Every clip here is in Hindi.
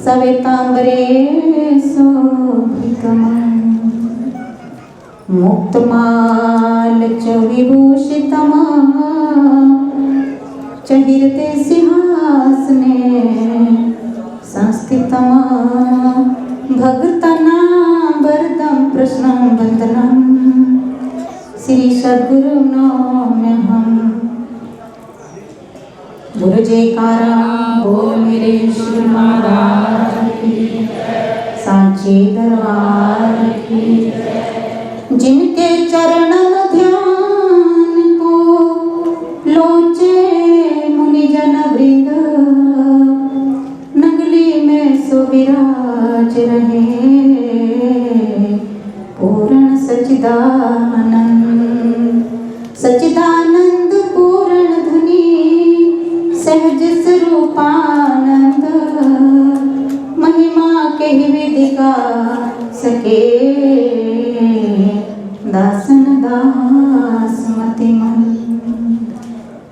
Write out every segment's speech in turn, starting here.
सवितांबरे शोभितमं मुक्तमाल्यविभूषितमं चहिरते सिंहासने संस्थितं भक्तानां वरदं प्रश्नं वन्दनं श्री सद्गुरु नौम्यहम्। बोलो जयकारा बोल मेरे श्री महाराज की, सांचे दरबार की। जिनके चरणन ध्यान को लोचे मुनिजन वृंद, नगली में सो विराज रहे पूर्ण सच्चिदानंद। सच्चिदानंद पूर्ण धुनी सहज स्वरूपानंद, महिमा कहि विदिका सके दासन दास मति मन।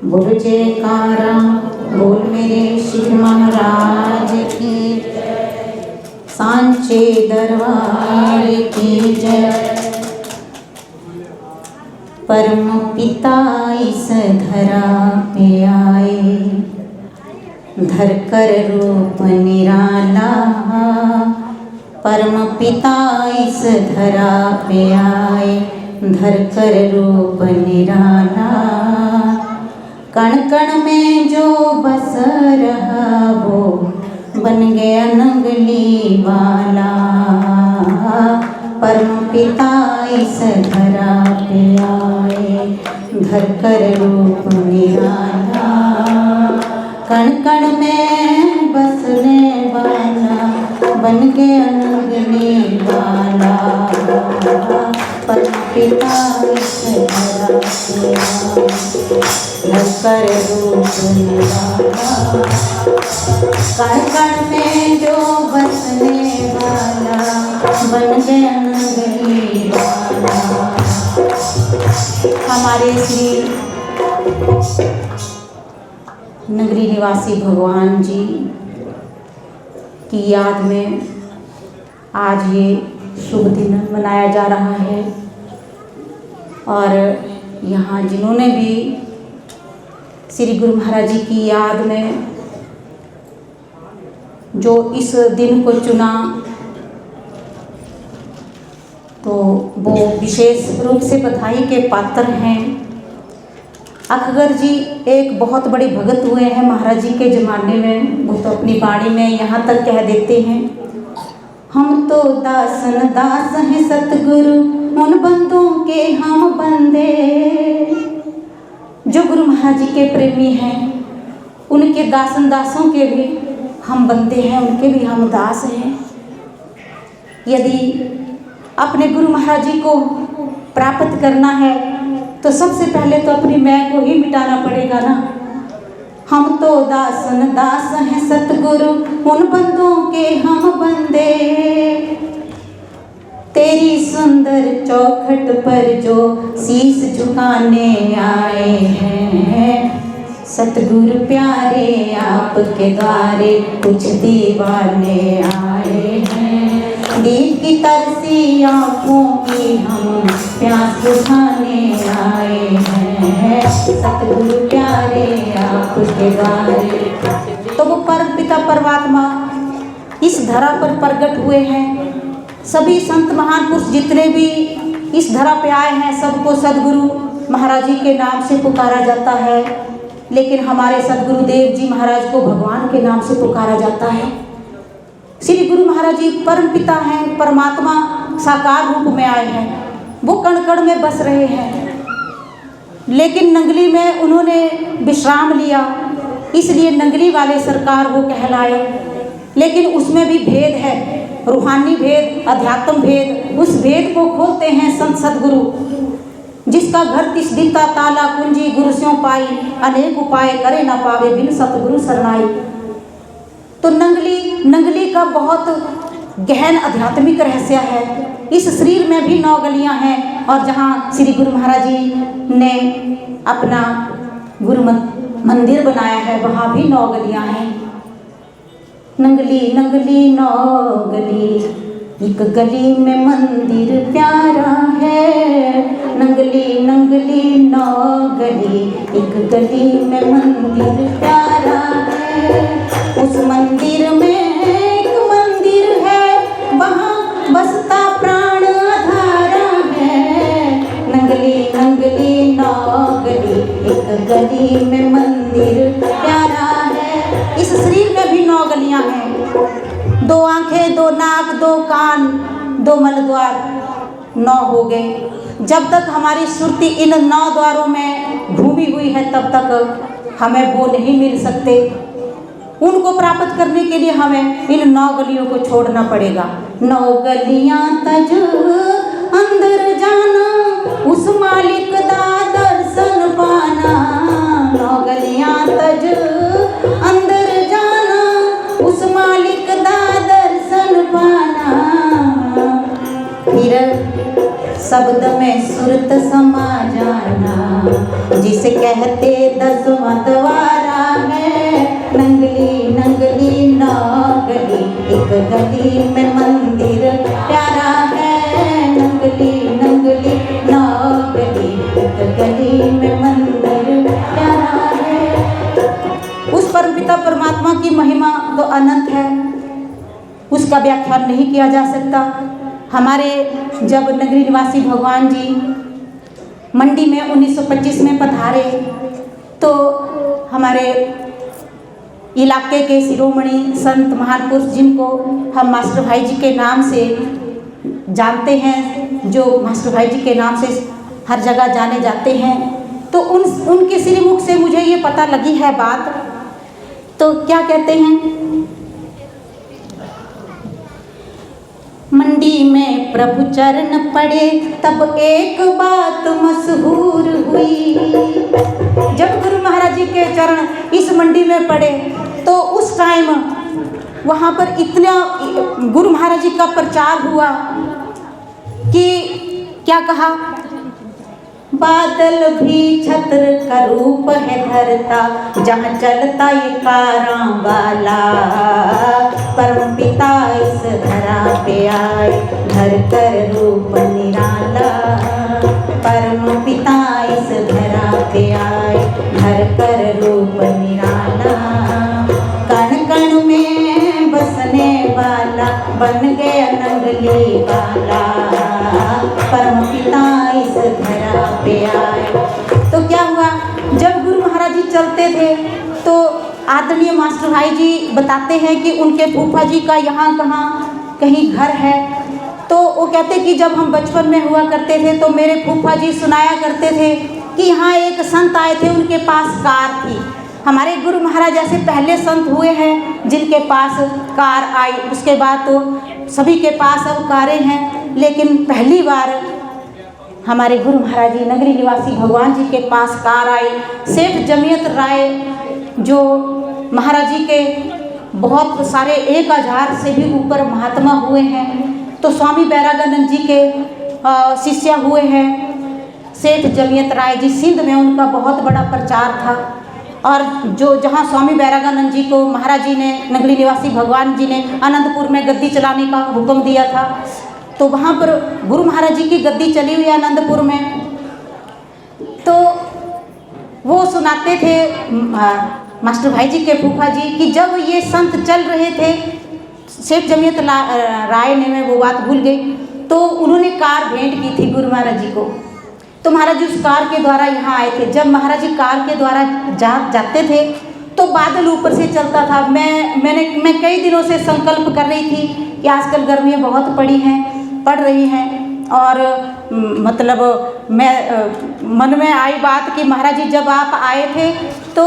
बोल जयकारा बोल मेरे श्री महाराज की, सांचे दरबार की जय। परम पिता इस धरा पे आए, धर कर रूप निराला। परम पिता इस धरा पे आए, धर कर रूप निराला। कण कण में जो बस रहा वो बन गया नगली वाला। परम पिता इस धरा पे आए, धर कर रूप निराला। कण कण में बसने वाला बन गया नगली वाला। परम पिता इस धरा पे आए, धर कर रूप निराला। कण कण में जो बसने वाला बन गया नगरी वाला। हमारे श्री नगरी निवासी भगवान जी की याद में आज ये शुभ दिन मनाया जा रहा है। और यहाँ जिन्होंने भी श्री गुरु महाराज जी की याद में जो इस दिन को चुना, तो वो विशेष रूप से बधाई के पात्र हैं। अकबर जी एक बहुत बड़े भगत हुए हैं महाराज जी के ज़माने में। वो तो अपनी बाणी में यहाँ तक कह देते हैं, हम तो दासन दास हैं सतगुरु, उन बंदों के हम बंदे। जो गुरु महाराज जी के प्रेमी हैं, उनके दासन दासों के भी हम बंदे हैं, उनके भी हम दास हैं। यदि अपने गुरु महाराज जी को प्राप्त करना है तो सबसे पहले तो अपनी मैं को ही मिटाना पड़ेगा ना। हम तो दासन दास हैं सतगुरु, उन बंदों के हम बंदे। तेरी सुंदर चौखट पर जो शीश झुकाने आए हैं, सतगुरु प्यारे आपके द्वारे कुछ दीवाने आए हैं। दीप की तरसी आँखों की हम प्यास बुझाने आए हैं, सतगुरु प्यारे आपके द्वारे। तो वो परम पिता परमात्मा इस धरा पर प्रकट हुए हैं। सभी संत महान पुरुष जितने भी इस धरा पे आए हैं, सबको सदगुरु महाराज जी के नाम से पुकारा जाता है। लेकिन हमारे सदगुरुदेव जी महाराज को भगवान के नाम से पुकारा जाता है। श्री गुरु महाराज जी परम पिता हैं, परमात्मा साकार रूप में आए हैं। वो कण कण में बस रहे हैं, लेकिन नंगली में उन्होंने विश्राम लिया, इसलिए नंगली वाले सरकार वो कहलाए। लेकिन उसमें भी भेद है, रूहानी भेद, अध्यात्म भेद। उस भेद को खोलते हैं संत सदगुरु। जिसका घर तिस दिता ताला कुंजी, गुरु स्यों पाई अनेक उपाय, करे न पावे बिन सतगुरु सरनाई। तो नंगली का बहुत गहन आध्यात्मिक रहस्य है। इस शरीर में भी 9 गलियां हैं, और जहाँ श्री गुरु महाराज जी ने अपना गुरु मंदिर बनाया है, वहाँ भी 9 गलियां हैं। नंगली नंगली नौ गली, एक गली में मंदिर प्यारा है। नंगली नंगली नौ गली, एक गली में मंदिर प्यारा है। उस मंदिर में एक मंदिर है, वहाँ बसता प्राण आधारा है। नंगली नंगली नौ गली, एक गली में मंदिर प्यारा है। इस शरीर में भी 9 गलियां हैं, 2 आंखें, 2 नाक, 2 कान, 2 मलद्वार, 9 हो गए। जब तक हमारी सुरती इन 9 द्वारों में घूमी हुई है तब तक हमें वो नहीं मिल सकते। उनको प्राप्त करने के लिए हमें इन 9 गलियों को छोड़ना पड़ेगा। 9 गलियां तज अंदर जाना, उस मालिक दा दर्शन पाना। 9 गलियां तज अंदर जाना, उस मालिक दा दर्शन पाना। फिर शब्द में सुरत समा जाना, जिसे कहते 10वां द्वारा है। नंगली नंगली नौ गली, एक गली में मंदिर प्यारा है। नंगली नंगली नौ गली, एक गली में मंदिर प्यारा है। उस परमपिता परमात्मा की महिमा तो अनंत है, उसका व्याख्यान नहीं किया जा सकता। हमारे जब नगरी निवासी भगवान जी मंडी में 1925 में पधारे तो हमारे इलाके के शिरोमणि संत महान पुरुष, जिनको हम मास्टर भाई जी के नाम से जानते हैं, जो मास्टर भाई जी के नाम से हर जगह जाने जाते हैं, तो उनके श्रीमुख से मुझे ये पता लगी है बात। तो क्या कहते हैं, मंडी में प्रभु चरण पड़े तब एक बात मशहूर हुई। जब गुरु महाराज जी के चरण इस मंडी में पड़े तो उस टाइम वहाँ पर इतना गुरु महाराज जी का प्रचार हुआ कि क्या कहा, बादल भी छत्र का रूप है धरता, जहाँ चलता ये कारां वाला। परम पिता इस धरा पे आए, धर कर रूप निराला। परम पिता इस धरा पे आए, धर कर रूप निराला। कण कण में बसने वाला, बन गया नंगली वाला। परम पिता इस धरा पे आए। तो क्या हुआ, जब गुरु महाराज जी चलते थे तो आदरणीय मास्टर भाई जी बताते हैं कि उनके फूफा जी का यहाँ कहाँ कहीं घर है। तो वो कहते कि जब हम बचपन में हुआ करते थे तो मेरे फूफा जी सुनाया करते थे कि यहाँ एक संत आए थे, उनके पास कार थी। हमारे गुरु महाराज ऐसे पहले संत हुए हैं जिनके पास कार आई, उसके बाद तो सभी के पास अब कारें हैं, लेकिन पहली बार हमारे गुरु महाराज जी नगरी निवासी भगवान जी के पास कार आई। सेठ जमियत राय जो महाराज जी के बहुत सारे 1000 से भी ऊपर महात्मा हुए हैं, तो स्वामी बैरागानंद जी के शिष्य हुए हैं। सेठ जमियत राय जी सिंध में उनका बहुत बड़ा प्रचार था, और जो जहाँ स्वामी बैरागानंद जी को महाराज जी ने नगरी निवासी भगवान जी ने आनंदपुर में गद्दी चलाने का हुक्म दिया था, तो वहाँ पर गुरु महाराज जी की गद्दी चली हुई है आनंदपुर में। तो वो सुनाते थे मास्टर भाई जी के फूफा जी कि जब ये संत चल रहे थे, सेठ जमियत राय ने, मैं वो बात भूल गई, तो उन्होंने कार भेंट की थी गुरु महाराज जी को। तो महाराज जी उस कार के द्वारा यहाँ आए थे। जब महाराज जी कार के द्वारा जाते थे तो बादल ऊपर से चलता था। मैं कई दिनों से संकल्प कर रही थी कि आजकल गर्मियाँ बहुत पड़ रही हैं, और मतलब मैं मन में आई बात कि महाराज जी जब आप आए थे तो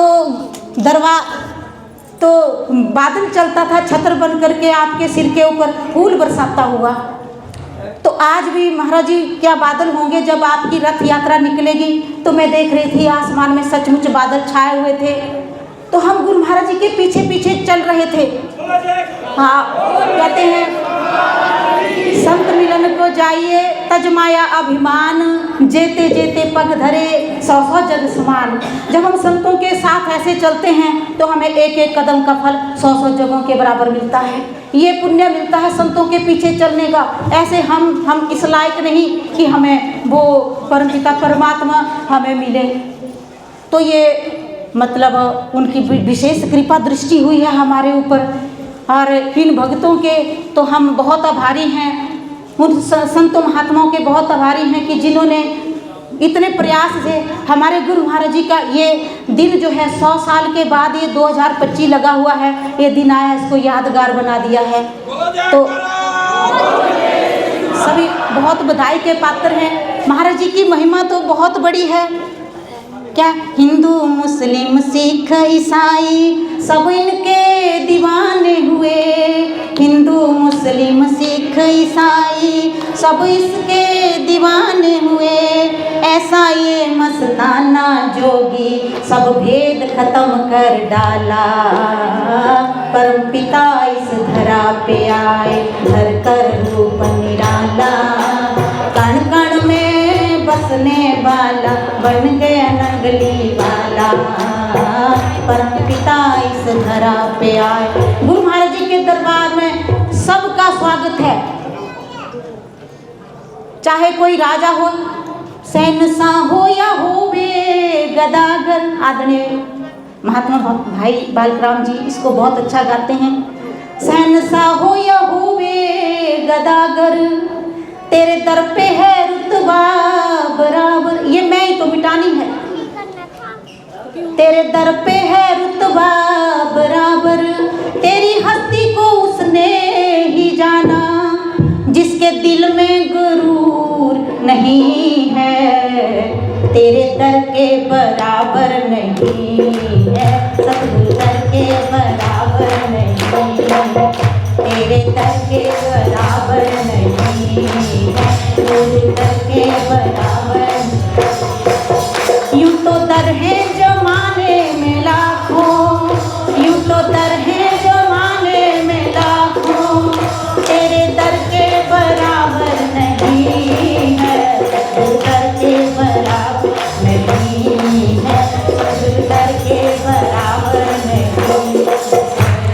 बादल चलता था, छत्र बन करके आपके सिर के ऊपर फूल बरसाता हुआ। तो आज भी महाराज जी क्या बादल होंगे जब आपकी रथ यात्रा निकलेगी। तो मैं देख रही थी आसमान में सचमुच बादल छाए हुए थे, तो हम गुरु महाराज जी के पीछे पीछे चल रहे थे। हाँ, कहते हैं संत मिलन को जाइए, तजमाया अभिमान, जेते जेते पग धरे, 100 जग समान। जब हम संतों के साथ ऐसे चलते हैं तो हमें एक एक कदम का फल 100 जगों के बराबर मिलता है। ये पुण्य मिलता है संतों के पीछे चलने का। ऐसे हम इस लायक नहीं कि हमें वो परमपिता परमात्मा हमें मिले। तो ये मतलब उनकी विशेष कृपा दृष्टि हुई है हमारे ऊपर। और इन भक्तों के तो हम बहुत आभारी हैं, उन संतों महात्माओं के बहुत आभारी हैं कि जिन्होंने इतने प्रयास से हमारे गुरु महाराज जी का ये दिन जो है 100 साल के बाद ये 2025 लगा हुआ है, ये दिन आया, इसको यादगार बना दिया है। तो सभी बहुत बधाई के पात्र हैं। महाराज जी की महिमा तो बहुत बड़ी है। क्या हिंदू मुस्लिम सिख ईसाई सब इनके दीवाने हुए। हिंदू मुस्लिम सिख ईसाई सब इसके दीवाने हुए। ऐसा ये मस्ताना जोगी सब भेद खत्म कर डाला। परमपिता इस धरा पे आए धर कर रूप निराला। कण कण में बसने वाला बन गया नंगली वाला। परमपिता इस धरा पे आए। गुरु महाराज जी के दरबार में सबका स्वागत है, चाहे कोई राजा हो, शहंशाह हो या होवे गदागर। आदरणीय महात्मा भाई बालराम जी इसको बहुत अच्छा गाते हैं। शहंशाह हो या होवे गदागर, तेरे दर पे है रुतबा बराबर। ये मैं ही तो मिटानी है। तेरे दर पे है रुतबा बराबर, तेरी हस्ती को उसने ही जाना जिसके दिल में गुरूर नहीं है। तेरे दर के बराबर नहीं है, सतगुरु दर के बराबर नहीं है। तेरे दर के बराबर नहीं है, गुरु दर के बराबर। यूं तो दर है जमाने में लाखों, यूं तो दर है जमाने में लाखों। तेरे दर के बराबर नहीं है, गुरु दर के बराबर नहीं है, गुरु दर के बराबर नहीं।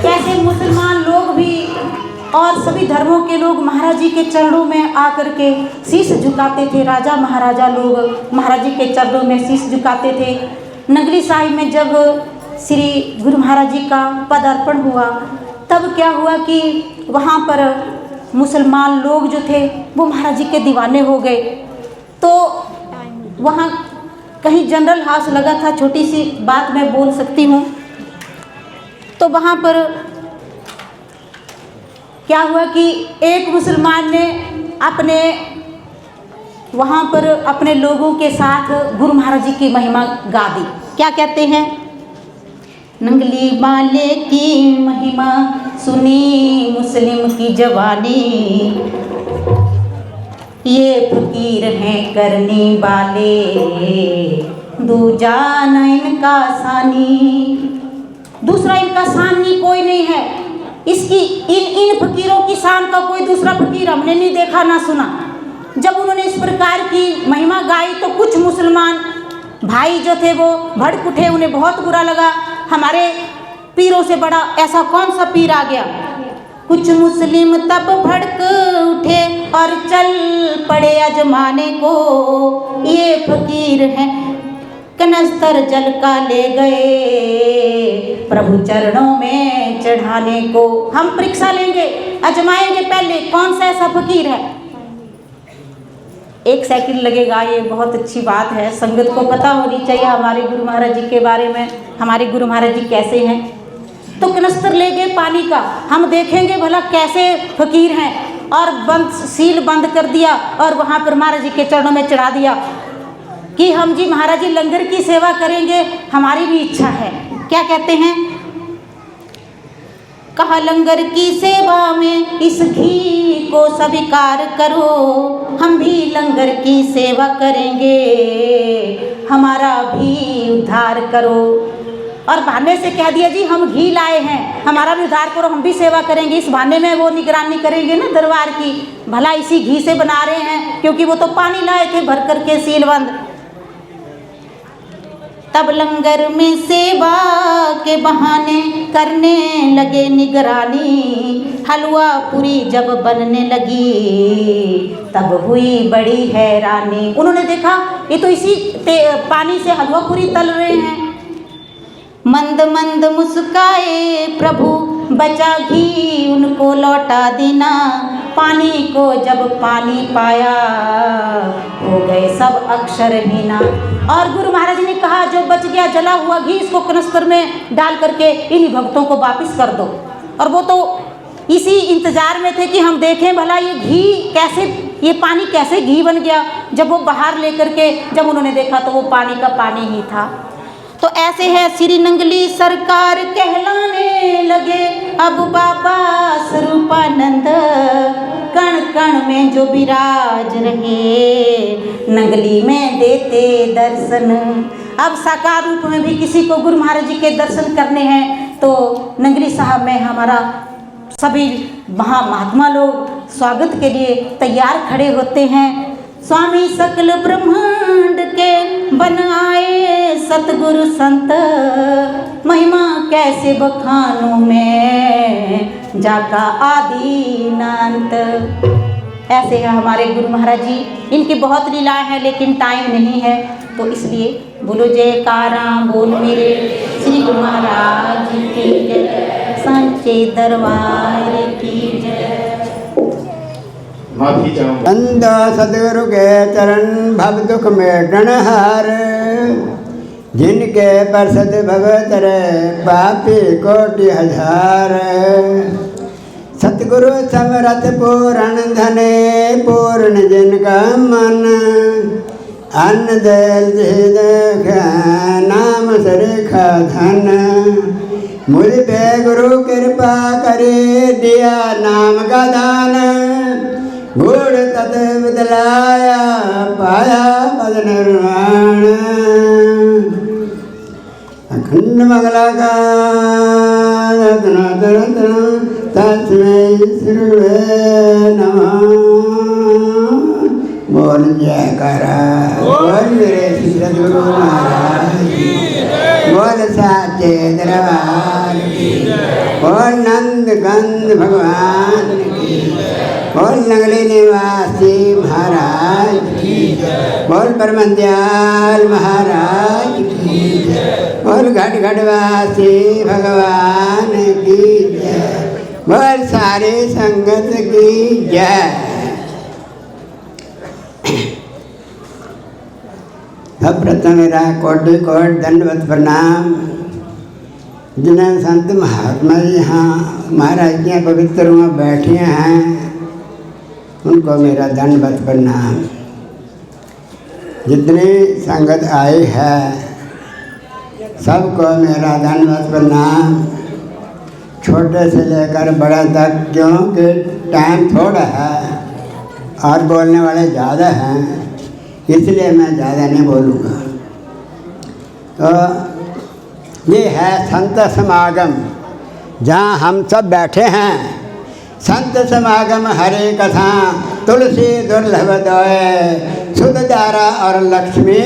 कैसे मुसलमान लोग भी और सभी धर्मों के लोग महाराज जी के चरणों में आकर के शीश झुकाते थे। राजा महाराजा लोग महाराज जी के चरणों में शीश झुकाते थे। नगरी साहिब में जब श्री गुरु महाराज जी का पदार्पण हुआ तब क्या हुआ कि वहाँ पर मुसलमान लोग जो थे वो महाराज जी के दीवाने हो गए। तो वहाँ कहीं जनरल हाउस लगा था, छोटी सी बात मैं बोल सकती हूँ। तो वहाँ पर क्या हुआ कि एक मुसलमान ने अपने वहाँ पर अपने लोगों के साथ गुरु महाराज जी की महिमा गा दी। क्या कहते हैं? नंगली वाले की महिमा सुनी मुस्लिम की जवानी, ये फकीर हैं करने वाले दूजा न इनका सानी। दूसरा इनका सानी कोई नहीं है। इसकी इन फकीरों की शान का कोई दूसरा फकीर हमने नहीं देखा ना सुना। जब उन्होंने इस प्रकार की महिमा गाई तो कुछ मुसलमान भाई जो थे वो भड़क उठे, उन्हें बहुत बुरा लगा। हमारे पीरों से बड़ा ऐसा कौन सा पीर आ गया? कुछ मुस्लिम तब भड़क उठे और चल पड़े अजमाने को, ये फकीर हैं कनस्तर जल का ले गए प्रभु चरणों में चढ़ाने को। हम परीक्षा लेंगे, अजमाएंगे पहले कौन सा ऐसा फकीर है। 1 सेकंड लगेगा, ये बहुत अच्छी बात है। संगत को पता होनी चाहिए हमारे गुरु महाराज जी के बारे में, हमारे गुरु महाराज जी कैसे हैं। तो कनस्तर ले गए पानी का, हम देखेंगे भला कैसे फकीर हैं। और बंद सील बंद कर दिया और वहाँ पर महाराज जी के चरणों में चढ़ा दिया कि हम जी महाराज जी लंगर की सेवा करेंगे, हमारी भी इच्छा है। क्या कहते हैं? कहा लंगर की सेवा में इस घी को स्वीकार करो, हम भी लंगर की सेवा करेंगे, हमारा भी उद्धार करो। और बहाने से कह दिया जी हम घी लाए हैं, हमारा भी उद्धार करो, हम भी सेवा करेंगे। इस बहाने में वो निगरानी करेंगे ना दरबार की, भला इसी घी से बना रहे हैं, क्योंकि वो तो पानी लाए थे भर करके सीलबंद। तब लंगर में सेवा के बहाने करने लगे निगरानी। हलवा पूरी जब बनने लगी तब हुई बड़ी हैरानी। उन्होंने देखा ये तो इसी पानी से हलवा पूरी तल रहे हैं। मंद मंद मुस्काए प्रभु, बचा घी उनको लौटा देना। पानी को जब पानी पाया हो गए सब अक्षरहीना। और गुरु महाराज ने कहा जो बच गया जला हुआ घी इसको कनस्तर में डाल करके इन्हीं भक्तों को वापिस कर दो। और वो तो इसी इंतजार में थे कि हम देखें भला ये घी कैसे, ये पानी कैसे घी बन गया। जब वो बाहर लेकर के जब उन्होंने देखा तो वो पानी का पानी ही था। तो ऐसे है श्री नंगली सरकार कहलाने लगे अब बाबा स्वरूपानंद। कण कण में जो विराज रहे नंगली में देते दर्शन। अब साकार रूप में भी किसी को गुरु महाराज जी के दर्शन करने हैं तो नंगली साहब में हमारा सभी महात्मा लोग स्वागत के लिए तैयार खड़े होते हैं। स्वामी सकल ब्रह्मांड के बन आए सतगुरु संत। महिमा कैसे बखानों में जाका आदि नांत। ऐसे हैं हमारे गुरु महाराज जी। इनकी बहुत लीलाएं हैं लेकिन टाइम नहीं है तो इसलिए बोलो जयकारा बोल मेरे श्री गुरु महाराज की जय। सांचे दरबार की जय। बंदा सदगुरु के चरण भव दुख मेटन हार। जिनके परसद भगत रे पापी कोटि हजार। सतगुरु समरथ पूर्ण धने पूर्ण जिनका मन। अन्न देल देख नाम सरेखा धन। मुझ पे गुरु कृपा करे दिया नाम का दान। गुड़ तत बदलाया पाया पद निर्माण। अखंड मंगला का तस्मै श्री नमः। बोल जयकारा बोल मेरे श्री सद्गुरु महाराज की। बोल साचे दरबार की। बोल नंद कंद भगवान की। बोल नगली निवासी महाराज की। बोल परमदयाल महाराज की। बोल घट घटवासी भगवान की जय। बोल सारी संगत की जय। अब प्रथम मेरा कोटि कोट दंडवत प्रणाम। जिन्हें संत महात्मा जी यहाँ महाराज जी पवित्र वहाँ बैठे हैं उनको मेरा दंडवत प्रणाम। जितनी संगत आई है सबको मेरा दंडवत प्रणाम। छोटे से लेकर बड़े तक, क्योंकि टाइम थोड़ा है और बोलने वाले ज़्यादा हैं इसलिए मैं ज़्यादा नहीं बोलूँगा। तो ये है संत समागम जहाँ हम सब बैठे हैं। संत समागम हरे कथा तुलसी दुर्लभ दोए। शुद्ध दारा और लक्ष्मी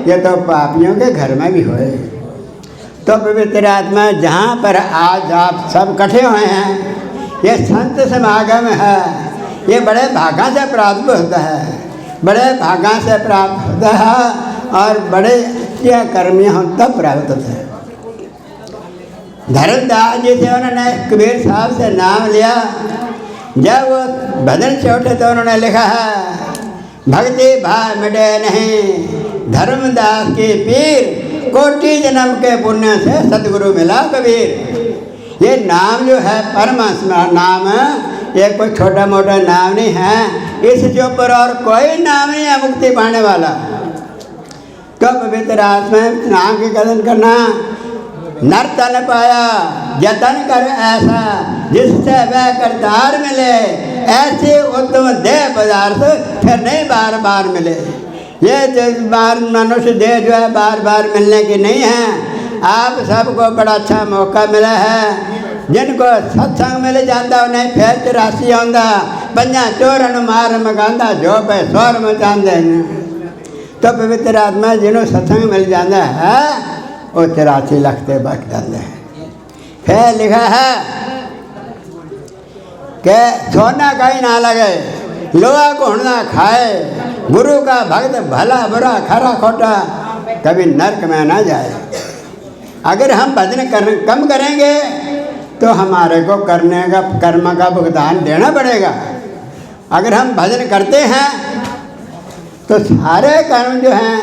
ये तो पापियों के घर में भी होए। तो पवित्र आत्मा जहाँ पर आज आप सब इकट्ठे हुए हैं ये संत समागम है। ये बड़े भागा से प्राप्त होता है, बड़े भागा से प्राप्त होता है और बड़े अच्छे कर्मी हों तब प्राप्त होता है। धर्मदास जी से उन्होंने कबीर साहब से नाम लिया। जब वो भजन से उठे तो उन्होंने लिखा है भक्ति भाव मिटे नहीं धर्मदास के पीर। कोटि जन्म के पुण्य से सतगुरु मिला कबीर। ये नाम जो है परमात्मा नाम, ये कोई छोटा मोटा नाम नहीं है। इसके ऊपर और कोई नाम नहीं है मुक्ति पाने वाला। तो पवित्र आत्मा नाम की कदर करना। नर तन पाया जतन कर ऐसा जिससे वह करतार मिले। ऐसे उत्तम देह पदार्थ फिर नहीं बार बार मिले। ये बार मनुष्य देह जो है बार बार मिलने की नहीं है। आप सबको बड़ा अच्छा मौका मिला है। जिनको सत्संग मिल जाता उन्हें फिर राशि आंदा। पंजा चोरन मार मगांदा जो पे स्वर मचांदे। तो पवित्र आत्मा जिन्हों सत्संग मिल जाता है वो 84 लाख ते बच जाते हैं। फिर लिखा है कि सोना कहीं ना लगे, लोहा को ना खाए, गुरु का भक्त भला बुरा खरा खोटा कभी नरक में ना जाए। अगर हम भजन कम करेंगे तो हमारे को करने का कर्म का भुगतान देना पड़ेगा। अगर हम भजन करते हैं तो सारे कर्म जो हैं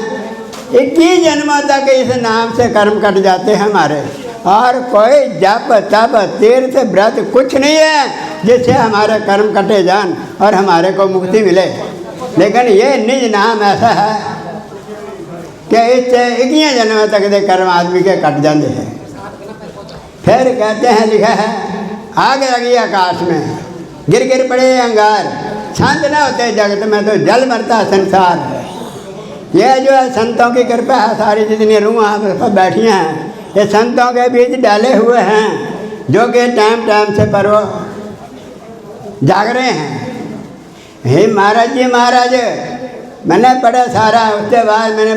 21 जन्मों तक इस नाम से कर्म कट जाते हैं हमारे। और कोई जप तप तीर्थ व्रत कुछ नहीं है जिससे हमारे कर्म कटे जान और हमारे को मुक्ति मिले। लेकिन ये निज नाम ऐसा है कि इससे 21 जन्मों तक के कर्म आदमी के कट जाते हैं। फिर कहते हैं, लिखा है, आग लगी आकाश में, गिर गिर पड़े अंगार, शांत न होते जगत में तो जल मरता संसार। ये जो है संतों की कृपा है, सारी जितनी रूह आप सब बैठी हैं ये संतों के बीच डाले हुए हैं जो कि टाइम टाइम से पर्व जाग रहे हैं। हे महाराज जी महाराज मैंने पढ़ा सारा, उसके बाद मैंने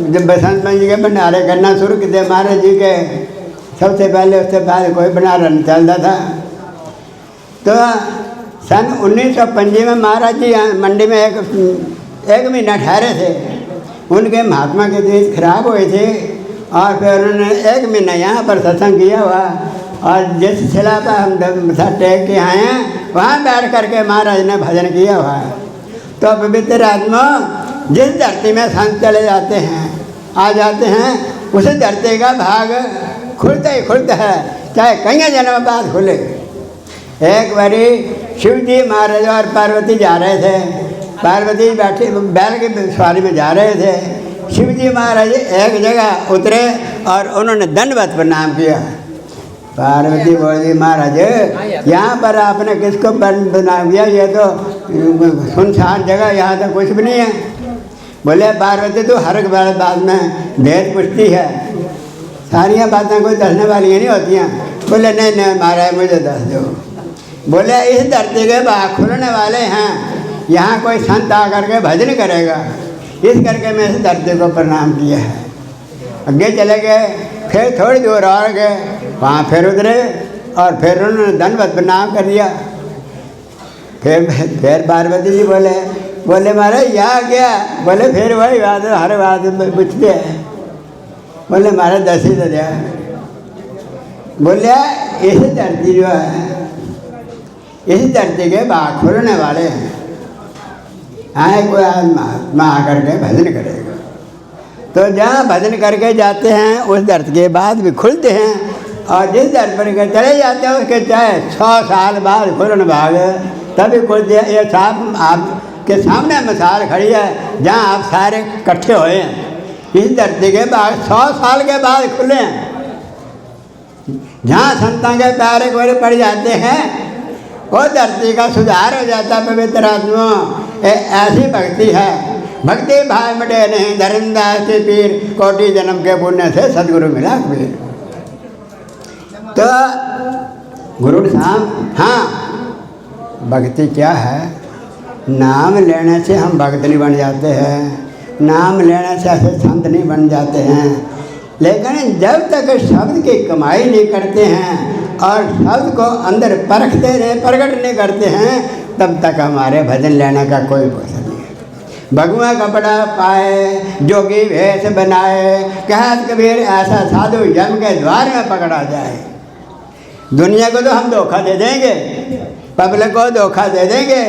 जब बसंत पंचमी जी के भंडारे करना शुरू किए महाराज जी के, सबसे पहले उसके बाद कोई भंडारा नहीं चलता था। तो सन 1925 में महाराज जी मंडी में एक महीना ठहरे थे। उनके महात्मा की तबीयत खराब हुई थी और फिर उन्होंने 1 महीना यहाँ पर सत्संग किया हुआ। और जिस शिला पर हम टेक के आए हैं वहाँ बैठ करके महाराज ने भजन किया हुआ है। तो पवित्र आत्मा जिस धरती में संत चले जाते हैं आ जाते हैं, उस धरती का भाग खुलता ही खुलता है, चाहे कई जन्म बाद खुले। एक बारी शिव जी महाराज और पार्वती जा रहे थे, पार्वती बैठी बैल की सवारी में जा रहे थे। शिव जी महाराज एक जगह उतरे और उन्होंने दंडवत प्रणाम किया। पार्वती बोली, महाराज यहाँ पर आपने किसको प्रणाम किया, ये तो सुनसान जगह, यहाँ तो कुछ भी नहीं है। बोले, पार्वती तो हर एक बात में भेद पूछती है, सारियाँ बातें कोई दसने वाली नहीं होती हैं। बोले, नहीं नहीं महाराज मुझे दस दो। बोले, इस धरती के बाग खुलने वाले हैं, यहाँ कोई संत आकर के भजन करेगा, इस करके मैं इस धरती को प्रणाम किया है। आगे चले गए, फिर थोड़ी दूर और गए, वहाँ फिर उतरे और फिर उन्होंने दंडवत प्रणाम कर दिया। फिर पार्वती जी बोले महाराज यहाँ क्या? बोले फिर वही बात हर बात में पूछते हैं। बोले महाराज 10 ही तो दिया। बोले इस धरती जो है, इस धरती के बाग खुलने वाले हैं, आए कोई महात्मा आकर के भजन करेगा। तो जहाँ भजन करके जाते हैं उस धरती के बाद भी खुलते हैं, और जिस धरती पर चले जाते हैं उसके चाहे 100 साल बाद खुलन भाग तभी खुलते हैं। ये साफ आपके सामने मिसाल खड़ी है जहाँ आप सारे इकट्ठे हुए हैं। इस धरती के बाद 100 साल के बाद खुले हैं। जहाँ संतों के प्यारे गोरे पड़ जाते हैं वो धरती का सुधार हो जाता। पवित्र आत्मा ऐसी भक्ति है, भक्ति भाव मिटे नहीं, धर्मदास के पीर, कोटि जन्म के पुण्य से सदगुरु मिला कबीर। तो गुरु साहब, हाँ भक्ति क्या है? नाम लेने से हम भक्त नहीं बन जाते हैं, नाम लेने से ऐसे संत नहीं बन जाते हैं। लेकिन जब तक शब्द की कमाई नहीं करते हैं और शब्द को अंदर परखते नहीं, प्रकट नहीं करते हैं, तब तक हमारे भजन लेने का कोई भरोसा नहीं है। भगवा कपड़ा पाए, जोगी भेष बनाए, कहत कबीर ऐसा साधु यम के द्वार में पकड़ा जाए। दुनिया को तो हम धोखा दे देंगे, पब्लिक को धोखा दे देंगे,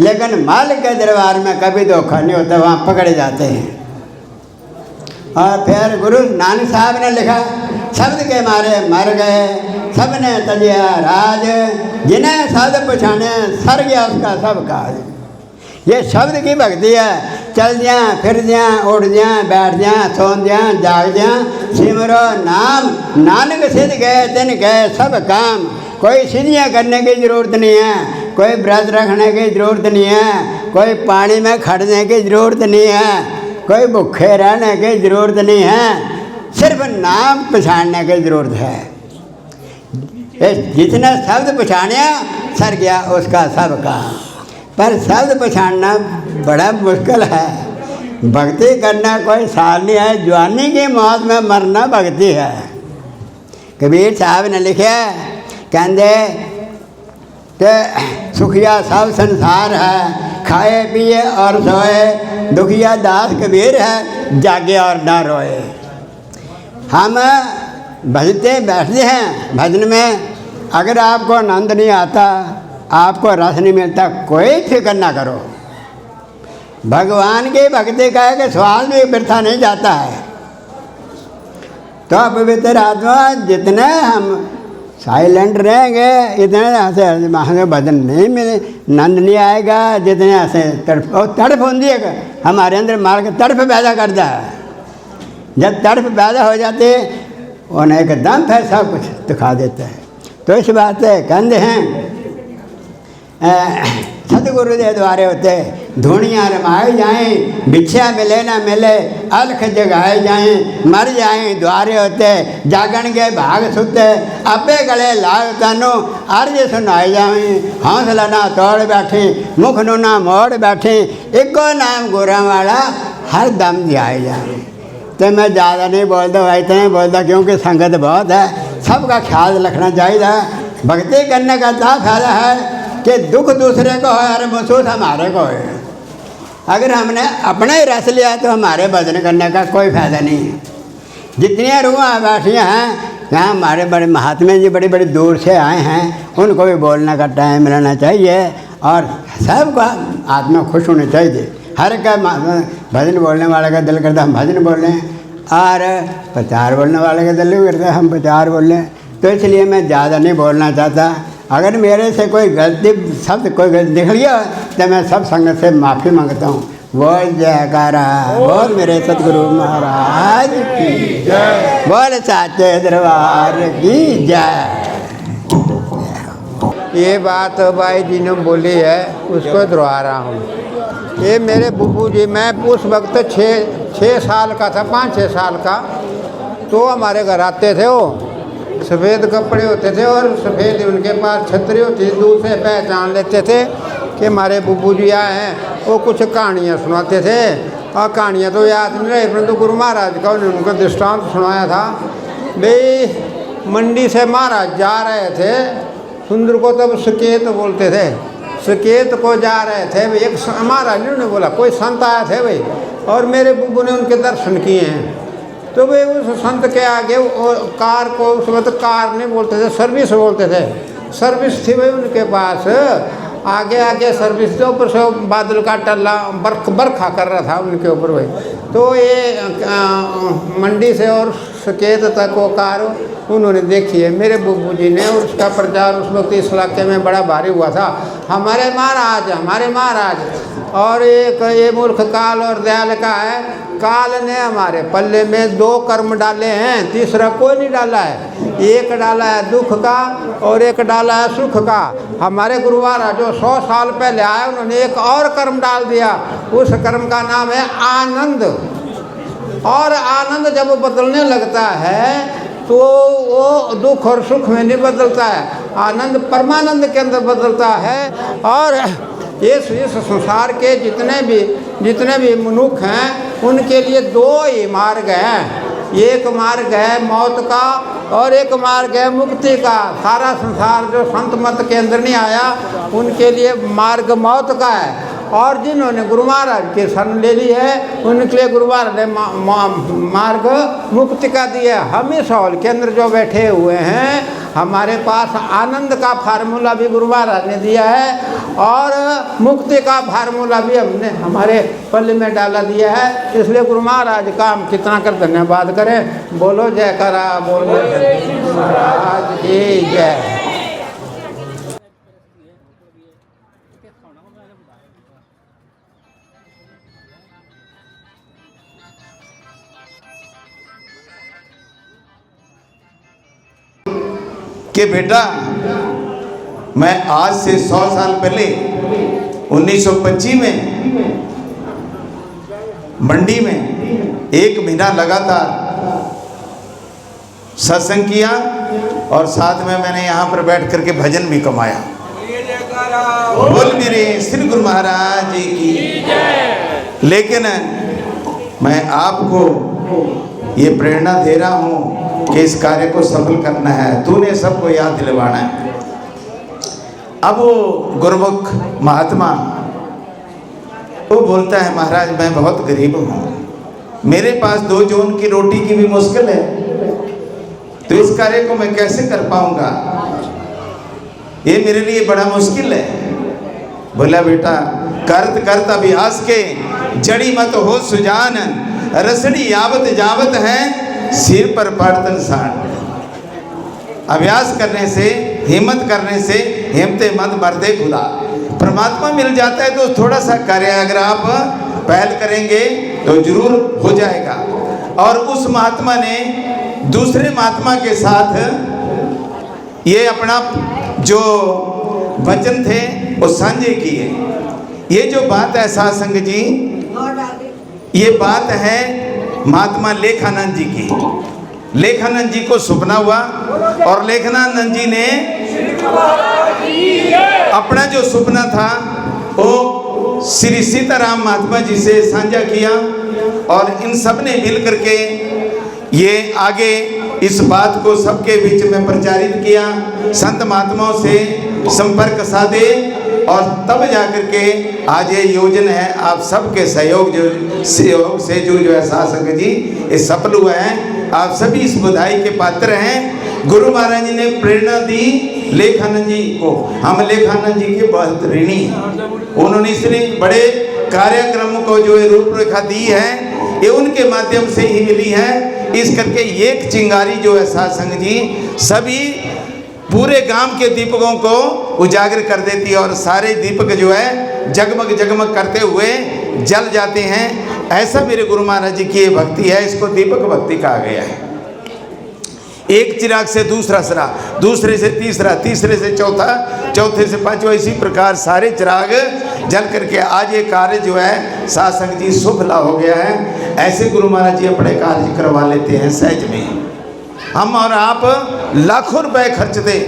लेकिन मालिक के दरबार में कभी धोखा नहीं होता, वहाँ पकड़े जाते हैं। और फिर गुरु नानक साहब ने लिखा, शब्द के मारे मर गए सबने तजिया राज, जिन्हें शब्द पछाने सर गया उसका सब काज। ये शब्द की भक्ति है। चल दिया, फिर दिया, उठ दिया, बैठ दिया, सो दिया, जाग दिया, सिमरो नाम, नानक सिद्ध गए तिन गए सब काम। कोई सिद्धियाँ करने की ज़रूरत नहीं है, कोई व्रत रखने की ज़रूरत नहीं है, कोई पानी में खड़ने की ज़रूरत नहीं है, कोई भूखे रहने की ज़रूरत नहीं है, सिर्फ नाम पछाड़ने की ज़रूरत है। जितना शब्द पछाड़िया सर गया उसका सब काम। पर शब्द पछाड़ना बड़ा मुश्किल है। भक्ति करना कोई साल नहीं है, जवानी की मौत में मरना भक्ति है। कबीर साहब ने लिखा, कहते ते सुखिया सब संसार है, खाए पिए और सोए, दुखिया दास कबीर है, जागे और ना रोए। हम भजते बैठते हैं भजन में, अगर आपको आनंद नहीं आता, आपको रस नहीं मिलता, कोई फिक्र ना करो। भगवान की भक्ति का है कि श्वास भी वृथा नहीं जाता है। तो पवित्र आत्मा जितने हम साइलेंट रहेंगे, इतने ऐसे महादेव भजन नहीं मिले, नंद नहीं आएगा। जितने ऐसे तड़फ होती है हमारे अंदर, मार्ग तड़फ पैदा करता है। जब तड़फ पैदा हो जाते उन्हें एकदम फिर सब कुछ दिखा देता है। तो इस बात से कहते हैं सतगुरु के द्वारे होते धूणियाँ रमाए जाएं, भिक्षा मिले ना मिले, अलख जगाए जाएं, मर जाएं द्वारे होते, जागण के भाग सुते, अपे गले लाग तनु अर्ज सुनाए जाएं। हौसला ना तोड़ बैठे, मुख नु ना मोड़ बैठे, एको नाम गुरा वाला हर दम ध्याए जाए। तो मैं ज़्यादा नहीं बोलता भाई, इतना बोलता क्योंकि संगत बहुत है, सबका ख्याल रखना चाहिए। भक्ति करने का क्या फायदा है कि दुख दूसरे को है और महसूस हमारे को है। अगर हमने अपना ही रस लिया तो हमारे भजन करने का कोई फायदा नहीं है। जितनी रूहां बैठियाँ हैं यहाँ, हमारे बड़े महात्मा जी बड़ी बड़ी दूर से आए हैं, उनको भी बोलने का टाइम मिलना चाहिए और सबको आत्मा खुश होनी चाहिए। हर का भजन बोलने वाले का दिल करता हम भजन बोलें, और प्रचार बोलने वाले का दिल भी करता हम प्रचार बोलें। तो इसलिए मैं ज़्यादा नहीं बोलना चाहता। अगर मेरे से कोई गलती शब्द कोई गलती दिख लिया तो मैं सब संगत से माफ़ी मांगता हूँ। बोल जयकारा, बोल मेरे सतगुरु महाराज की जय, बोल साचे दरबार की जय। ये बात भाई जी ने बोली है, उसको दोहरा रहा हूँ। ये मेरे बुब्बू जी, मैं उस वक्त 6 साल का था, 5-6 साल का, तो हमारे घर आते थे। वो सफ़ेद कपड़े होते थे और सफ़ेद उनके पास छतरी होती थी, दूर से पहचान लेते थे कि हमारे बुब्बू जी आए हैं। वो कुछ कहानियाँ सुनाते थे, और कहानियाँ तो याद नहीं रही, परंतु गुरु महाराज का उन्होंने उनको दृष्टांत सुनाया था। भाई मंडी से महाराज जा रहे थे, सुंदर को तब सकेत बोलते थे, सकेत को जा रहे थे भाई। एक महाराज ने उन्होंने बोला कोई संत आए थे भाई, और मेरे बुब्बू ने उनके दर्शन किए हैं। तो वे उस संत के आगे कार को, उस वक्त कार नहीं बोलते थे, सर्विस बोलते थे, सर्विस थी भाई उनके पास। आगे आगे सर्विस के ऊपर से बादल का टल्ला बरखा कर रहा था उनके ऊपर भाई। तो ये मंडी से और सकेत तक वो कार उन्होंने देखी है मेरे बुब्बू जी ने, और उसका प्रचार उस वक्त इस इलाके में बड़ा भारी हुआ था। हमारे महाराज और एक ये मूर्ख काल और दयाल का है। काल ने हमारे पल्ले में 2 कर्म डाले हैं, तीसरा कोई नहीं डाला है। एक डाला है दुख का और एक डाला है सुख का। हमारे गुरु महाराज जो 100 साल पहले आए, उन्होंने एक और कर्म डाल दिया, उस कर्म का नाम है आनंद। और आनंद जब वो बदलने लगता है तो वो दुख और सुख में नहीं बदलता है, आनंद परमानंद के अंदर बदलता है। और इस संसार के जितने भी मनुष्य हैं उनके लिए 2 ही मार्ग हैं। एक मार्ग है मौत का और एक मार्ग है मुक्ति का। सारा संसार जो संत मत के अंदर नहीं आया उनके लिए मार्ग मौत का है। और जिन्होंने गुरु महाराज की शरण ले ली है उनके लिए गुरु महाराज ने मार्ग मुक्ति का दिया। हम इस हॉल के अंदर जो बैठे हुए हैं, हमारे पास आनंद का फार्मूला भी गुरु महाराज ने दिया है और मुक्ति का फार्मूला भी हमने हमारे पल्ले में डाला दिया है। इसलिए गुरु महाराज का हम कितना कर धन्यवाद करें। बोलो जयकारा, बोलो महाराज की जय। कि बेटा मैं आज से 100 साल पहले 1925 में मंडी में 1 महीना लगातार सत्संग किया और साथ में मैंने यहाँ पर बैठ करके भजन भी कमाया। बोल मेरे श्री गुरु महाराज जी की। लेकिन मैं आपको ये प्रेरणा दे रहा हूँ कि इस कार्य को सफल करना है, तूने सबको याद दिलवाना है। अब वो गुरुमुख महात्मा वो बोलता है, महाराज मैं बहुत गरीब हूँ, मेरे पास 2 जून की रोटी की भी मुश्किल है, तो इस कार्य को मैं कैसे कर पाऊंगा, ये मेरे लिए बड़ा मुश्किल है। बोला बेटा करत करत अभ्यास के जड़ी मत हो सुजान, रसड़ी यावत जावत है सिर पर पड़तन सान। अभ्यास करने से, हिम्मत करने से हिम्मते मत मरदे खुदा। परमात्मा मिल जाता है तो थोड़ा सा कार्य अगर आप पहल करेंगे तो जरूर हो जाएगा। और उस महात्मा ने दूसरे महात्मा के साथ ये अपना जो वचन थे वो साझे किए। ये जो बात है साध संग जी, ये बात है महात्मा लेखानंद जी की। लेखानंद जी को सपना हुआ और लेखानंद जी ने अपना जो सपना था वो श्री सीताराम महात्मा जी से साझा किया और इन सब ने मिल करके ये आगे इस बात को सबके बीच में प्रचारित किया, संत महात्माओं से संपर्क साधे और तब जाकर के आज ये योजना है आप सबके सहयोग से जो है शासक जी ये सफल हुआ है। आप सभी इस बधाई के पात्र हैं। गुरु महाराज जी ने प्रेरणा दी लेखानंद जी को, हम लेखानंद जी के बहुत ऋणी हैं। उन्होंने इसलिए बड़े कार्यक्रम को जो है रूपरेखा दी है ये उनके माध्यम से ही मिली है। इस करके एक चिंगारी जो है साध संग जी सभी पूरे गांव के दीपकों को उजागर कर देती है और सारे दीपक जो है जगमग जगमग करते हुए जल जाते हैं। ऐसा मेरे गुरु महाराज जी की ये भक्ति है, इसको दीपक भक्ति कहा गया है। एक चिराग से दूसरा चिराग, दूसरे से तीसरा, तीसरे से चौथा, चौथे से पांचवा, इसी प्रकार सारे चिराग जल करके आज ये कार्य जो है साध संग जी शुभ लाभ हो गया है। ऐसे गुरु महाराज जी अपने कार्य करवा लेते हैं सहज में। हम और आप लाखों रुपए खर्च दे,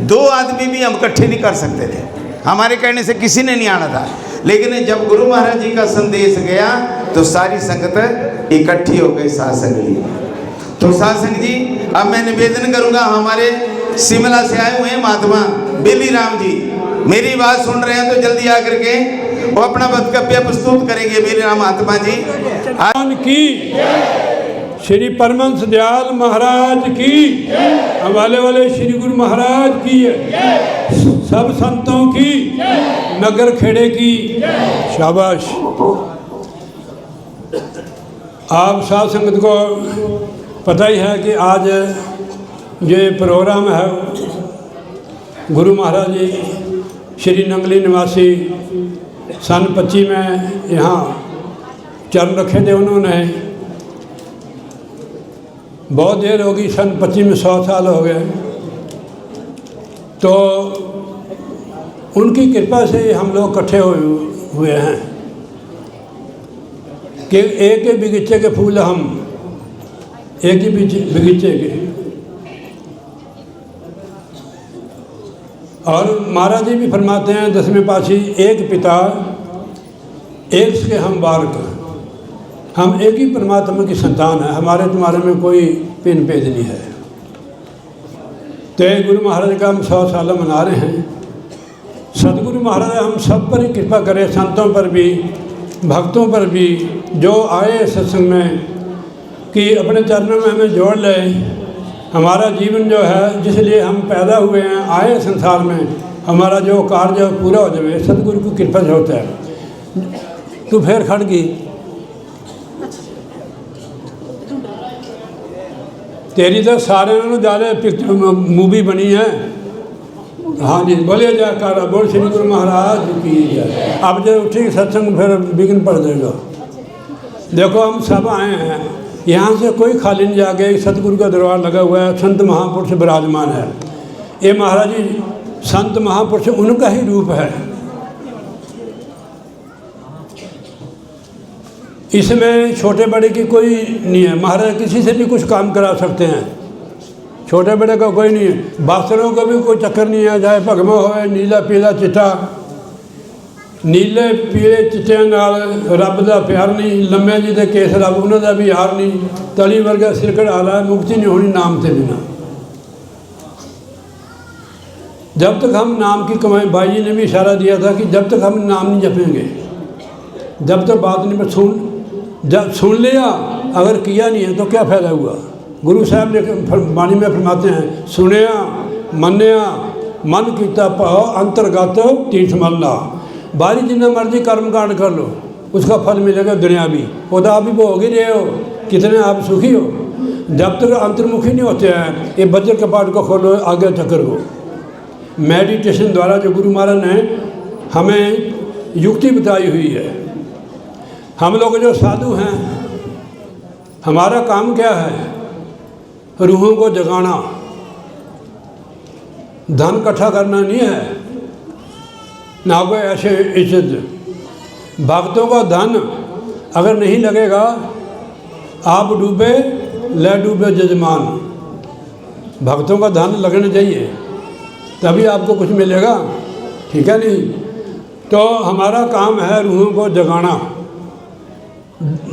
2 आदमी भी हम इकट्ठे नहीं कर सकते थे, हमारे कहने से किसी ने नहीं आना था। लेकिन जब गुरु महाराज जी का संदेश गया तो सारी संगत इकट्ठी हो गई साध संग जी। तो साध संग जी अब मैं निवेदन करूंगा, हमारे शिमला से आए हुए हैं महात्मा बेली राम जी, मेरी बात सुन रहे हैं तो जल्दी आकर के वो अपना वक्तव्य प्रस्तुत करेंगे। बेली राम महात्मा जी की, श्री परमहंस दयाल महाराज की, हमारे वाले श्री गुरु महाराज की, सब संतों की, नगर खेड़े की शाबाश। आप साध संगत को पता ही है कि आज ये प्रोग्राम है गुरु महाराज जी श्री नंगली निवासी सन 25 में यहाँ चरण रखे थे उन्होंने। बहुत देर होगी, सन 25 में 100 साल हो गए। तो उनकी कृपा से हम लोग इकट्ठे हुए हैं कि एक ही बगीचे के फूल, हम एक ही बगीचे के। और महाराज जी भी फरमाते हैं 10वें पातशाही, एक पिता एक से हम बालक, हम एक ही परमात्मा की संतान है, हमारे तुम्हारे में कोई पिन भेद नहीं है। तो गुरु महाराज का हम 100 साल मना रहे हैं। सतगुरु महाराज हम सब पर ही कृपा करें, संतों पर भी, भक्तों पर भी, जो आए सत्संग में, कि अपने चरणों में हमें जोड़ ले। हमारा जीवन जो है जिसलिए हम पैदा हुए हैं, आए संसार में, हमारा जो कार्य पूरा हो जाए सतगुरु की कृपा से होता है। तू फिर खड़ गई, तेरी तो सारे ज़्यादा मूवी बनी है। हाँ जी, बोलिए जयकारा, बोल श्री गुरु महाराज की जय। अब जब उठी सत्संग फिर विघ्न पड़ देगा। देखो हम सब आए हैं, यहाँ से कोई खाली नहीं जा गया, सतगुरु का दरबार लगा हुआ है, संत महापुरुष विराजमान है। ये महाराज जी संत महापुरुष उनका ही रूप है। इसमें छोटे बड़े की कोई नहीं है। महाराज किसी से भी कुछ काम करा सकते हैं, छोटे बड़े का कोई नहीं है। बासरों का भी कोई चक्कर नहीं है, चाहे भगमा हो, नीला पीला चिट्टा, नीले पीले चिट्टिਆਂ ਨਾਲ ਰੱਬ ਦਾ ਪਿਆਰ ਨਹੀਂ, ਲੰਮੇ ਜੀ ਦੇ ਕੇਸ ਰੱਬ ਉਹਨਾਂ ਦਾ ਵੀ ਯਾਰ ਨਹੀਂ, ਤਲੀ ਵਰਗਾ ਸਿਰ ਕਢਾ मुक्ति नहीं होनी नाम से बिना। जब तक हम नाम की कमाई, भाई जी ने भी इशारा दिया था कि जब तक हम नाम नहीं जपेंगे, जब तक बात नहीं जब सुन लिया अगर किया नहीं है तो क्या फ़ायदा हुआ। गुरु साहब ने बाणी में फरमाते हैं, सुनिया मनिया मन कीता भाव अंतर्गत तीर्थ मल्ला। बारी जिन्ना मर्जी कर्म कांड कर लो, उसका फल मिलेगा दुनियावी। वो तो आप भी भोग ही रहे हो, कितने आप सुखी हो। जब तक अंतर्मुखी नहीं होते हैं, ये वज्र कपाट को खोलो, आगे चक्कर को। मेडिटेशन द्वारा जो गुरु महाराज ने हमें युक्ति बताई हुई है। हम लोग जो साधु हैं, हमारा काम क्या है? रूहों को जगाना, धन इकट्ठा करना नहीं है, ना कोई ऐसे इज्जत। भक्तों का धन अगर नहीं लगेगा, आप डूबे ले डूबे जजमान। भक्तों का धन लगना चाहिए, तभी आपको कुछ मिलेगा, ठीक है नहीं? तो हमारा काम है रूहों को जगाना।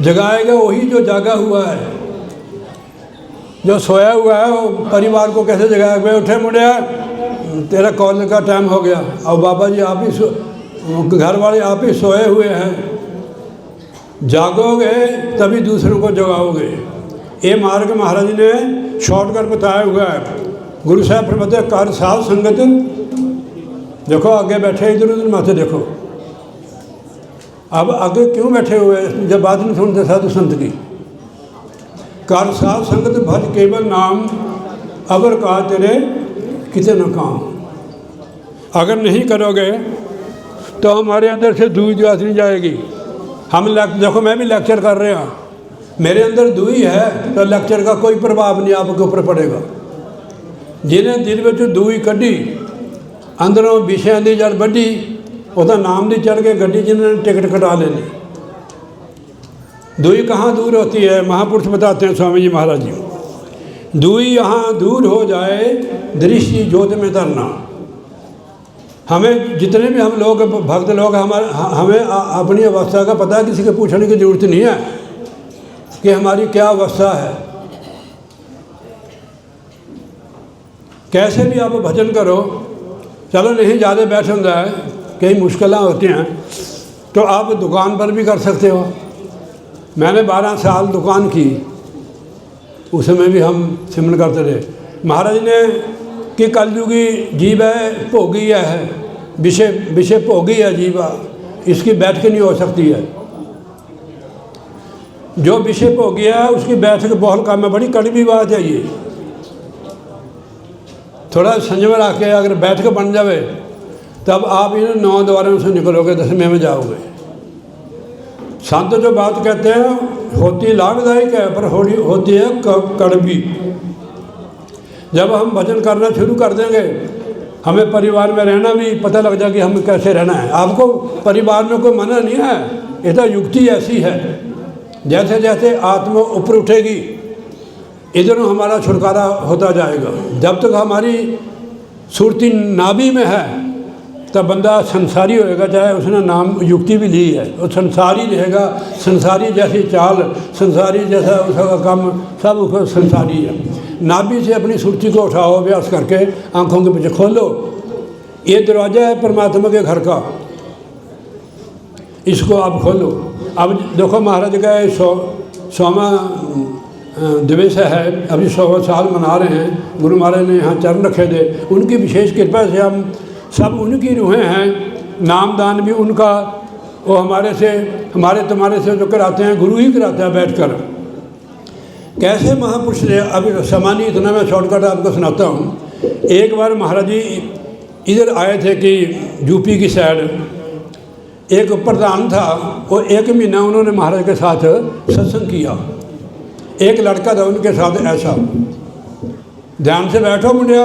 जगाएगा वही जो जागा हुआ है। जो सोया हुआ है वो परिवार को कैसे जगाएगा? भाई उठे मुंडिया, तेरा कॉलेज का टाइम हो गया, और बाबा जी आप ही घर वाले आप ही सोए हुए हैं। जागोगे तभी दूसरों को जगाओगे। ये मार्ग महाराज जी ने शॉर्टकट बताया हुआ है। गुरु साहब फरमाते हैं, कर साध संगत। देखो आगे बैठे, इधर उधर मत देखो। अब आगे क्यों बैठे हुए जब बात नहीं सुनते साधु संत की? कर साध संगत भज केवल नाम, अगर कहा तेरे किसे न काम। अगर नहीं करोगे तो हमारे अंदर से दूई जात नहीं जाएगी। हम देखो मैं भी लेक्चर कर रहे हैं, मेरे अंदर दूई है तो लेक्चर का कोई प्रभाव नहीं आपके ऊपर पड़ेगा। जिन्हें दिल में दूई कढ़ी, अंदरों विषयों की जड़ बढ़ी, ਉਹਦਾ नाम नहीं चढ़ के गड्डी जिन्होंने टिकट कटा लेनी। दूई कहाँ दूर होती है? महापुरुष बताते हैं स्वामी जी महाराज जी, दूई यहाँ दूर हो जाए दृष्टि ज्योत में धरना। हमें जितने भी हम लोग भक्त लोग हमें अपनी अवस्था का पता है, किसी के पूछने की ज़रूरत नहीं है कि हमारी क्या अवस्था है। कैसे भी आप भजन करो, चलो नहीं ज़्यादा बैठ होता है, कई मुश्किलें होती हैं, तो आप दुकान पर भी कर सकते हो। मैंने 12 साल दुकान की, उसमें भी हम सिमरन करते रहे। महाराज ने कि कलयुगी जीव है, भोगी है, विषय भोगी है जीवा, इसकी बैठ के नहीं हो सकती है। जो विषय भोगी है उसकी बैठ के बहुत काम में बड़ी कड़वी बात है। ये थोड़ा संयम रख के अगर बैठ के बन जावे, तब आप इन 9 द्वारों से निकलोगे, 10वें में जाओगे। संत जो बात कहते हैं होती लाभदायक है, पर होती है कड़वी। जब हम भजन करना शुरू कर देंगे, हमें परिवार में रहना भी पता लग जाएगा कि हमें कैसे रहना है। आपको परिवार में कोई मना नहीं है, ये तो युक्ति ऐसी है। जैसे जैसे आत्मा ऊपर उठेगी, इधर हमारा छुटकारा होता जाएगा। जब तक हमारी सुरती नाभि में है, तब बंदा संसारी होएगा, चाहे उसने नाम युक्ति भी ली है, वो संसारी रहेगा। संसारी जैसी चाल, संसारी जैसा उसका काम, सब उसको संसारी है। नाभि से अपनी सुरती को उठाओ, अभ्यास करके आंखों के पीछे खोलो। ये दरवाज़ा है परमात्मा के घर का, इसको आप खोलो। अब देखो महाराज का 100वां दिवस है, अभी 100वां साल मना रहे हैं। गुरु महाराज ने यहाँ चरण रखे थे, उनकी विशेष कृपा से हम सब उनकी रूहें हैं। नामदान भी उनका, वो हमारे तुम्हारे से जो कराते हैं, गुरु ही कराते हैं बैठकर। कैसे महापुरुष ने, अभी समानी इतना मैं शॉर्टकट आपको सुनाता हूँ। एक बार महाराज जी इधर आए थे कि यूपी की साइड, एक प्रधान था, वो 1 महीना उन्होंने महाराज के साथ सत्संग किया। एक लड़का था उनके साथ ऐसा, ध्यान से बैठो मुंडिया।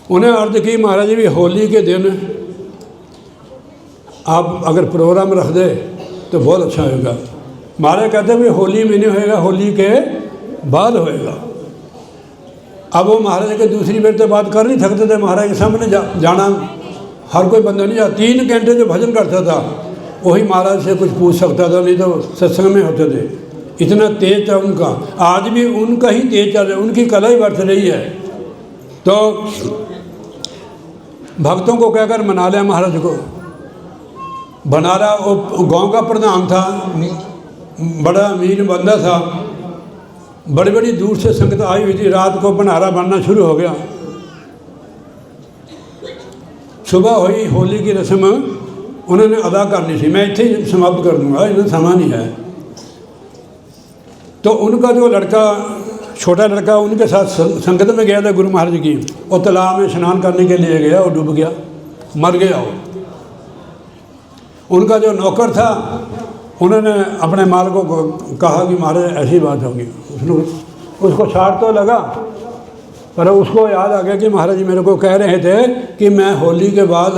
उन्हें अर्ज की, महाराज जी भी होली के दिन आप अगर प्रोग्राम रख दे तो बहुत अच्छा होगा। महाराज कहते हैं भाई होली में नहीं होएगा, होली के बाद होएगा। अब वो महाराज के दूसरी बार तो बात कर नहीं सकते थे, महाराज के सामने जाना हर कोई बंदा नहीं जाता। 3 घंटे जो भजन करता था वही महाराज से कुछ पूछ सकता था, नहीं तो सत्संग में होते थे। इतना तेज था उनका, आज भी उनका ही तेज चल रहा है, उनकी कला ही बढ़ रही है। तो भक्तों को कहकर मना लिया महाराज को। बनारा वो गांव का प्रधान था, बड़ा अमीर बंदा था, बड़ी बड़ी दूर से संगत आई हुई थी। रात को भंडारा बनना शुरू हो गया। सुबह हुई, होली की रस्म उन्होंने अदा करनी थी। मैं इतने ही समाप्त कर दूंगा, इतना समा नहीं है। तो उनका जो लड़का, छोटा लड़का, उनके साथ संगत में गया था गुरु महाराज की। और तालाब में स्नान करने के लिए गया और डूब गया, मर गया वो। उनका जो नौकर था उन्होंने अपने माल को कहा कि महाराज ऐसी बात होगी। उसको छाट तो लगा, पर उसको याद आ गया कि महाराज जी मेरे को कह रहे थे कि मैं होली के बाद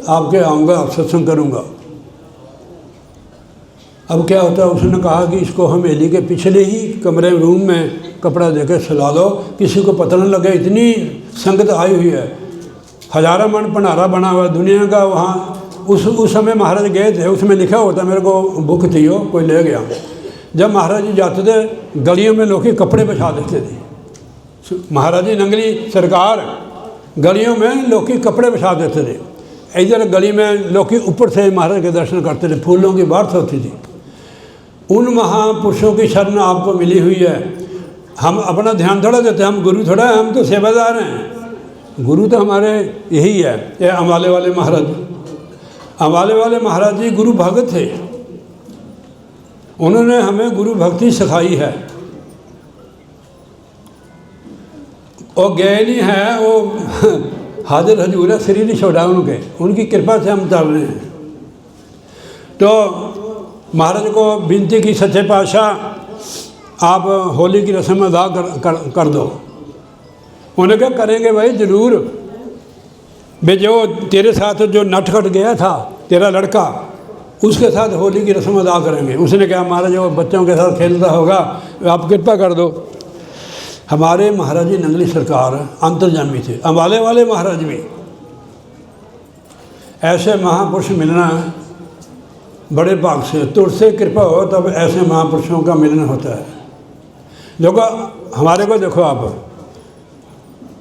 आपके आऊँगा, सत्संग करूँगा। अब क्या होता है, उसने कहा कि इसको हवेली के पिछले ही कमरे रूम में कपड़ा देकर सुला दो, किसी को पता न लगे। इतनी संगत आई हुई है, हजारों मन भंडारा बना हुआ दुनिया का। वहाँ उस समय महाराज गए थे, उसमें लिखा होता, मेरे को बुक थी वो, कोई ले गया। जब महाराज जी जाते थे गलियों में लोग कपड़े बिछा देते थे। महाराज जी नंगली सरकार गलियों में लोग कपड़े बिछा देते थे। इधर गली में लोग ऊपर से महाराज के दर्शन करते थे, फूलों की बारिश होती थी। उन महापुरुषों की शरण आपको मिली हुई है। हम अपना ध्यान थोड़ा देते हैं, हम गुरु थोड़ा है, हम तो सेवादार हैं। गुरु तो हमारे यही है। ये अम्बाले वाले महाराज, अम्बाले वाले महाराज जी गुरु भगत थे। उन्होंने हमें गुरु भक्ति सिखाई है। और गए नहीं है वो हाजिर हजूर है, शरीर नहीं छोड़ा उनके, उनकी कृपा से हम चल रहे हैं। तो महाराज को विनती की, सच्चे पातशाह आप होली की रस्म अदा कर दो। उन्होंने क्या करेंगे भाई, ज़रूर। बे जो तेरे साथ जो नटखट गया था तेरा लड़का, उसके साथ होली की रस्म अदा करेंगे। उसने कहा महाराज वो बच्चों के साथ खेलता होगा, आप कृपा कर दो। हमारे महाराज जी नंगली सरकार अंतर्जामी थे, अम्बाले वाले महाराज भी। ऐसे महापुरुष मिलना बड़े भाग से, तुझसे कृपा हो तब ऐसे महापुरुषों का मिलन होता है। देखो हमारे को देखो आप,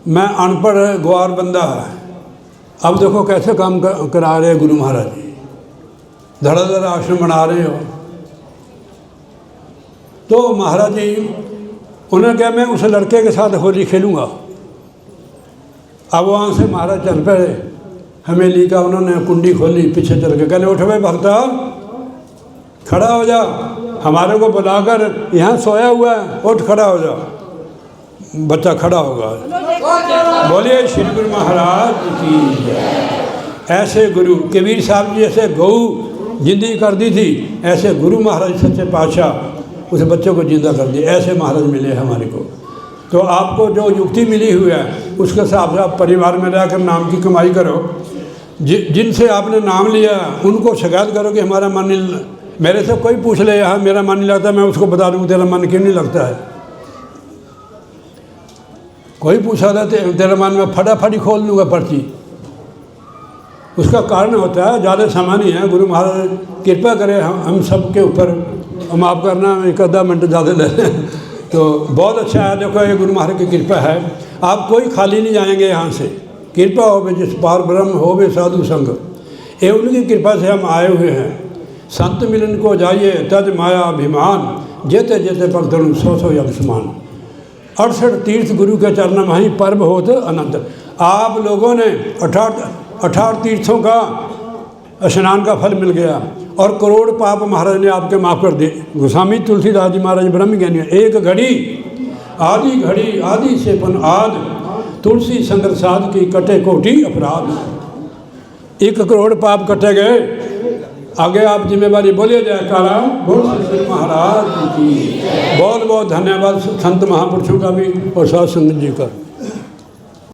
मैं अनपढ़ ग्वार बंदा है, अब देखो कैसे काम करा रहे गुरु महाराज जी, धड़ाधड़ आश्रम बना रहे हो। तो महाराज जी उन्होंने कहा मैं उस लड़के के साथ होली खेलूँगा। अब वहाँ से महाराज चल पड़े हवेली का, उन्होंने कुंडी खोली, पीछे चल के कहले उठ भाई भक्ता, खड़ा हो जा, हमारे को बुलाकर यहाँ सोया हुआ है, उठ खड़ा हो जा। बच्चा खड़ा होगा, बोलिए श्री गुरु महाराज की। ऐसे गुरु कबीर साहब जी ऐसे गऊ जिंदगी कर दी थी, ऐसे गुरु महाराज सच्चे पातशाह उस बच्चे को जिंदा कर दिया। ऐसे महाराज मिले हमारे को। तो आपको जो युक्ति मिली हुई है उसके हिसाब से आप परिवार में रहकर नाम की कमाई करो। जिनसे आपने नाम लिया उनको शिकायत करो कि हमारा मन नहीं, मेरे से कोई पूछ ले यहाँ मेरा मन नहीं लगता, मैं उसको बता दूँ तेरा मन क्यों नहीं लगता है। कोई पूछा था तेरा मन, में फटाफट खोल लूँगा पर्ची। उसका कारण होता है ज़्यादा समय नहीं है, गुरु महाराज कृपा करें हम सब के ऊपर, माफ़ करना एक आधा मिनट ज़्यादा ले लें तो बहुत अच्छा है। देखो ये गुरु महाराज की कृपा है, आप कोई खाली नहीं जाएंगे यहाँ से। कृपा हो जिस पार ब्रह्म हो वे साधु संग, ये उनकी कृपा से हम आए हुए हैं। संत मिलन को जाइए तज माया अभिमान, जेते जेते पगधन सौ सौ यज्ञ समान। 68 तीर्थ गुरु के चरण में ही पर्व होत अनंत। आप लोगों ने 18 तीर्थों का स्नान का फल मिल गया और करोड़ पाप महाराज ने आपके माफ़ कर दिए। गोस्वामी तुलसीदास जी महाराज ब्रह्म ज्ञानी, एक घड़ी आदि से पन आद, तुलसी संग साध की कटे कोटि अपराध। 1 करोड़ पाप कटे गए। आगे आप जिम्मेवारी बोलिए जयकारा बोल श्री महाराज की। बहुत बहुत धन्यवाद संत महापुरुषों का भी और साध संगत जी का।